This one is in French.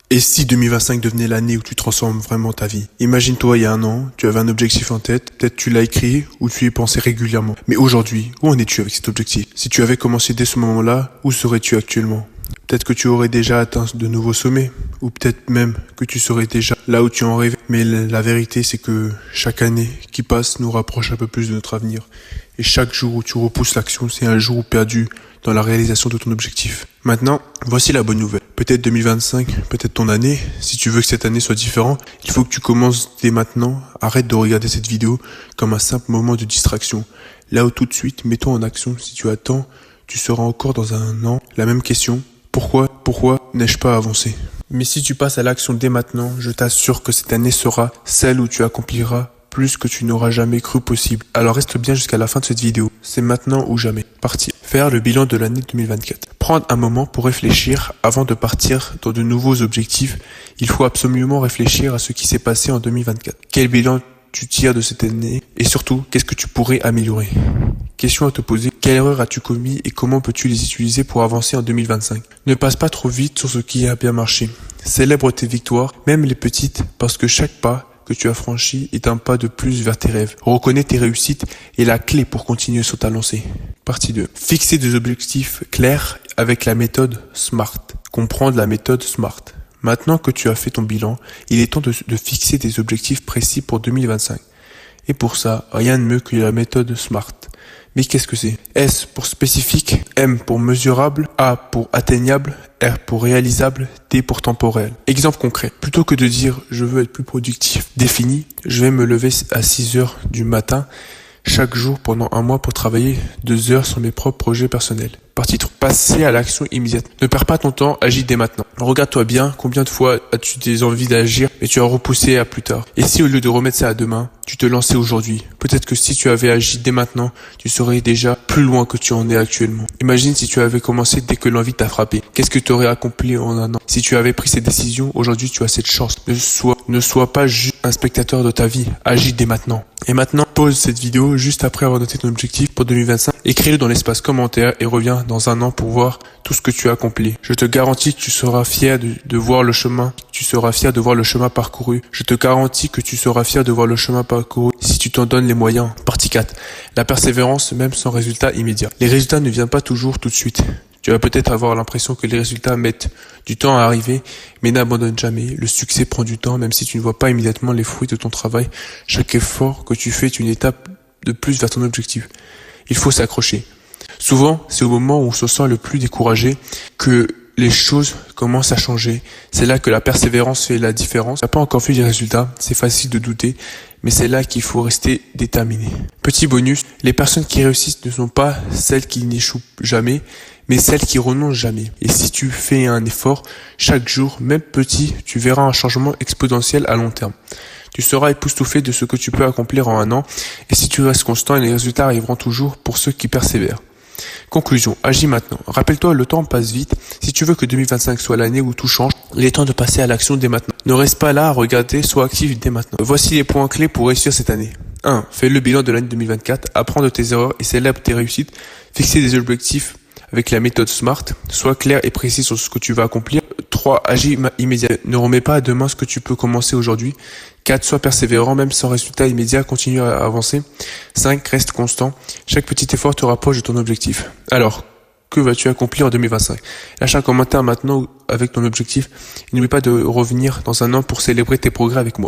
Et si 2025 devenait l'année où tu transformes vraiment ta vie? Imagine-toi, il y a un an, tu avais un objectif en tête, peut-être tu l'as écrit ou tu y pensais régulièrement. Mais aujourd'hui, où en es-tu avec cet objectif? Si tu avais commencé dès ce moment-là, où serais-tu actuellement? Peut-être que tu aurais déjà atteint de nouveaux sommets, ou peut-être même que tu serais déjà là où tu en rêvais. Mais la vérité, c'est que chaque année qui passe nous rapproche un peu plus de notre avenir. Et chaque jour où tu repousses l'action, c'est un jour perdu dans la réalisation de ton objectif. Maintenant, voici la bonne nouvelle. Peut-être 2025, peut-être ton année. Si tu veux que cette année soit différente, il faut que tu commences dès maintenant. Arrête de regarder cette vidéo comme un simple moment de distraction. Là où tout de suite, mets-toi en action. Si tu attends, tu seras encore dans un an. La même question. Pourquoi n'ai-je pas avancé? Mais si tu passes à l'action dès maintenant, je t'assure que cette année sera celle où tu accompliras plus que tu n'auras jamais cru possible. Alors reste bien jusqu'à la fin de cette vidéo. C'est maintenant ou jamais. Parti. Faire le bilan de l'année 2024. Prendre un moment pour réfléchir avant de partir dans de nouveaux objectifs. Il faut absolument réfléchir à ce qui s'est passé en 2024. Quel bilan tu tires de cette année? Et surtout, qu'est-ce que tu pourrais améliorer? Question à te poser, quelle erreur as-tu commis et comment peux-tu les utiliser pour avancer en 2025? Ne passe pas trop vite sur ce qui a bien marché. Célèbre tes victoires, même les petites, parce que chaque pas que tu as franchi est un pas de plus vers tes rêves. Reconnais tes réussites et la clé pour continuer sur ta lancée. Partie 2. Fixer des objectifs clairs avec la méthode SMART. Comprendre la méthode SMART. Maintenant que tu as fait ton bilan, il est temps de fixer des objectifs précis pour 2025. Et pour ça, rien de mieux que la méthode SMART. Mais qu'est-ce que c'est? S pour spécifique, M pour mesurable, A pour atteignable, R pour réalisable, T pour temporel. Exemple concret. Plutôt que de dire je veux être plus productif, défini, je vais me lever à 6 heures du matin chaque jour pendant un mois pour travailler 2 heures sur mes propres projets personnels. Partie 3. Passer à l'action immédiate. Ne perds pas ton temps, agis dès maintenant. Regarde-toi bien, combien de fois as-tu des envies d'agir, mais tu as repoussé à plus tard. Et si au lieu de remettre ça à demain, tu te lançais aujourd'hui? Peut-être que si tu avais agi dès maintenant, tu serais déjà plus loin que tu en es actuellement. Imagine si tu avais commencé dès que l'envie t'a frappé. Qu'est-ce que tu aurais accompli en un an? Si tu avais pris cette décision, aujourd'hui tu as cette chance. Ne sois pas juste un spectateur de ta vie, agis dès maintenant. Et maintenant, pause cette vidéo juste après avoir noté ton objectif pour 2025. Écris-le dans l'espace commentaire et reviens dans un an pour voir tout ce que tu as accompli. Je te garantis que tu seras fier de voir le chemin. Tu seras fier de voir le chemin parcouru. Je te garantis que tu seras fier de voir le chemin parcouru si tu t'en donnes les moyens. Partie 4. La persévérance même sans résultat immédiat. Les résultats ne viennent pas toujours tout de suite. Tu vas peut-être avoir l'impression que les résultats mettent du temps à arriver, mais n'abandonne jamais. Le succès prend du temps, même si tu ne vois pas immédiatement les fruits de ton travail. Chaque effort que tu fais est une étape de plus vers ton objectif. Il faut s'accrocher. Souvent, c'est au moment où on se sent le plus découragé que les choses commencent à changer. C'est là que la persévérance fait la différence. Tu n'as pas encore vu les résultats, c'est facile de douter, mais c'est là qu'il faut rester déterminé. Petit bonus, les personnes qui réussissent ne sont pas celles qui n'échouent jamais, mais celles qui renoncent jamais. Et si tu fais un effort, chaque jour, même petit, tu verras un changement exponentiel à long terme. Tu seras époustouflé de ce que tu peux accomplir en un an, et si tu restes constant, les résultats arriveront toujours pour ceux qui persévèrent. Conclusion, agis maintenant. Rappelle-toi, le temps passe vite. Si tu veux que 2025 soit l'année où tout change, il est temps de passer à l'action dès maintenant. Ne reste pas là à regarder, sois actif dès maintenant. Voici les points clés pour réussir cette année. 1. Fais le bilan de l'année 2024, apprends de tes erreurs et célèbre tes réussites. Fixer des objectifs avec la méthode SMART. Sois clair et précis sur ce que tu vas accomplir. 3. Agis immédiatement. Ne remets pas à demain ce que tu peux commencer aujourd'hui. 4. Sois persévérant, même sans résultat immédiat, continue à avancer. 5. Reste constant. Chaque petit effort te rapproche de ton objectif. Alors, que vas-tu accomplir en 2025? Lâche un commentaire maintenant avec ton objectif. Et n'oublie pas de revenir dans un an pour célébrer tes progrès avec moi.